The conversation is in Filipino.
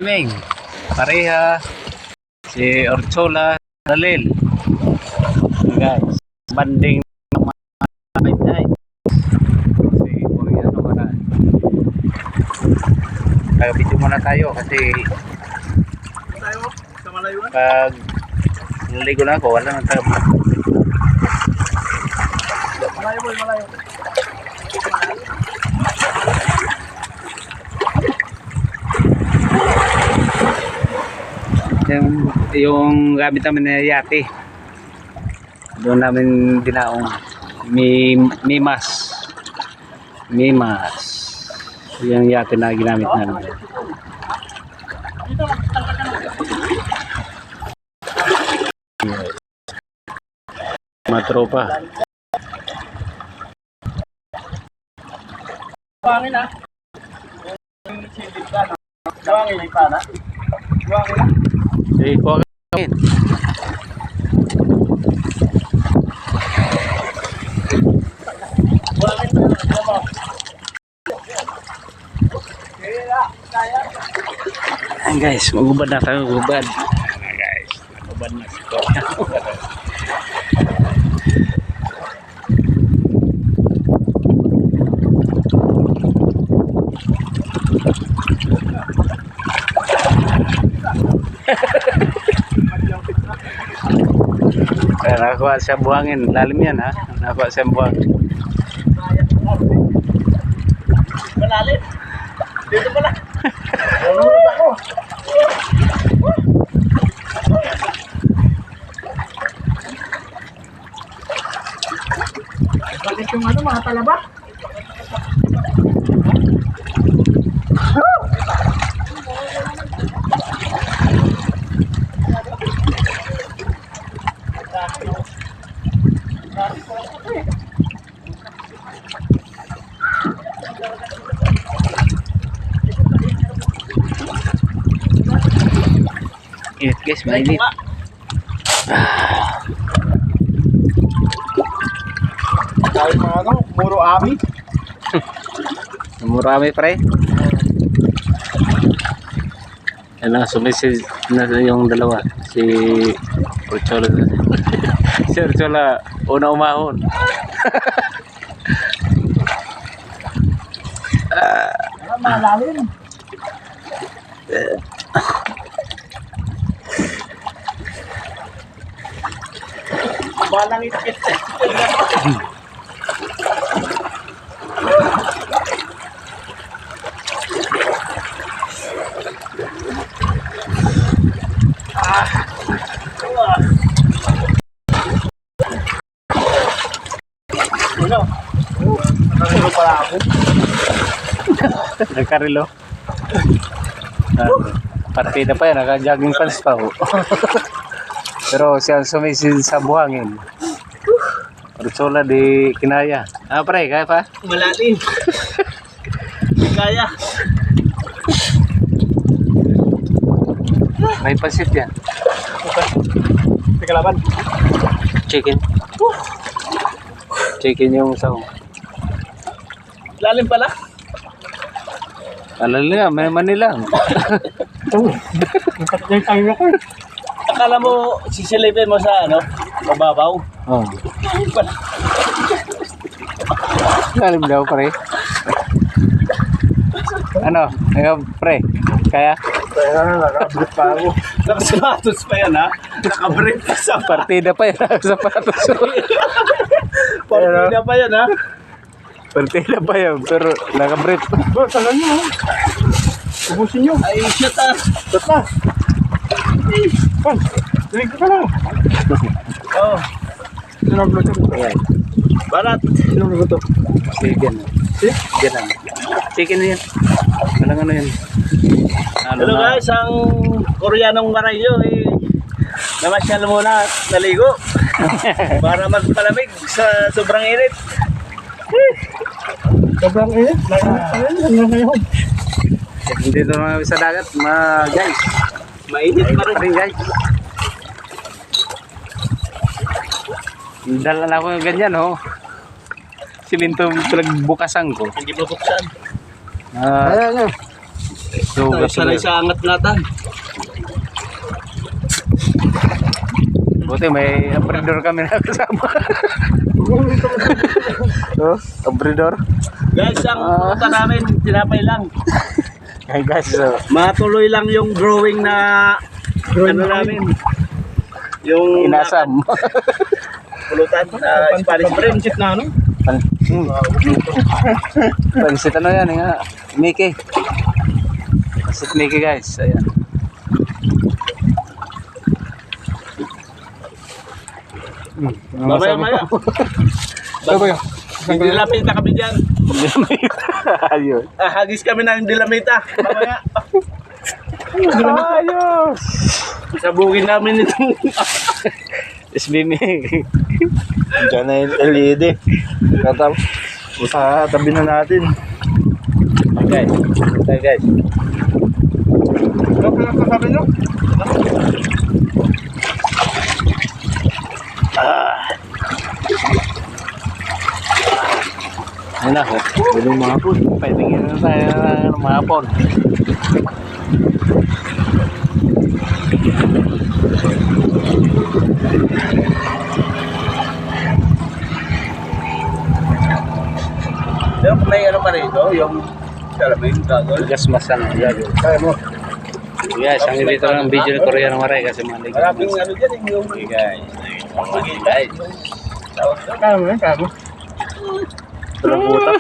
Ming, pareha, si Orchola, Dalil. Guys, banding ng mga night. Kasi kung ano na. Taga-video muna tayo kasi pag naligo na ako, wala nang taga. Malayo boy, malayo. Yung gamit namin na yate, doon namin dinaong Mimas yung yate na ginamit namin. Mga tropa. Buwangin na. Buwangin na ipana. Buwangin na. Sige, kuha ka rin. Buwangin na. Ayan guys, magubad na tayo, magubad. Ayan guys, magubad na ito. Kaya nakakuha siya buhangin, lalim yan ha, nakakuha siya buhangin. Malalim. Dito pala. Nalulog ako. Bakit yung ano, mga talaba? Init guys, mainit. Dahil mga ano, puro ami. Marami pre. Ano, sumisid na yung dalawa. Si Orchola. Si Orchola, una umahon. Malalim. Balang itikit. Ano? Nakasulo pala ako. Nagkarilo. Partida pa yan, naka-jogging pants pa ho. Pero siya sumisid sa buhangin. Orchola di kinaya. Ah pre, kaya pa? Malalim. Kaya. May pansit yan. Teka laban. Chicken. Chicken yung sahong. Lalim pala. Alala nga, may manilang. Yung tayo ko. Akala mo sisilipin mo sa ano? Mababaw. Oh. Lalim pala. Lalim daw pre. Ano? Ngayon pre, kaya? Kaya na, nakabrief pa ako. Nakasapatos pa yan ha? Nakabrief pa sa Partida pa yan, sapatos. partida pa yan ha? Partida pa yan, pero nakabrief. Bro, tagal nyo ha? Ubusin nyo. Ay, shit ha? Shit na. Pan, dinig ka lang. Oo. Sinagluto ko. Barat. Sinagluto. Chicken. Chicken. Chicken yan. Walang ano yan. Hello guys, ang Koreanong Marayo namasyal muna at naligo para magpalamig sa sobrang init. Sobrang init? Ngayon. Dito naman sa dagat, guys. Mainit pa rin. Guys. Dala na ako yung ganyan, oh. Siminto pinagbukasan ko. Hindi mabuksan. Ah, Ayan. Sugat Sanay sa angat natin. Buti may abridor kami na kasama. Oh, abridor. Guys, ang pupunta namin, tinapay lang. Ay guys, so, Matuloy lang yung drawing na ano namin. Yung inasam. pulutan na Spanish Friendship na ano? Pansit ano yan, nga. Mickey. Pansit Mickey guys. Ayan. Mamaya-maya. Dilamita kami dyan. Ayun. Hagis kami ng dilamita. Mamaya. Ayos. Sabugin namin itong SBM. Diyan na yung LED. Sa tabi na natin. Okay. Okay guys. Ano pala sasabi nyo? Ayun na. Bulong mga hapon. Pwedeng na tayo ng mga hapon. Pero may ano pa rito, yung salamin, gagol. Gas masang. Kaya mo. Guys, ang dito ng video ni Korea ng Maray kasi malig. Maraming ano dyan, yung Okay guys. okay, guys. Kaya mo, kaya mo. Ito lang puta.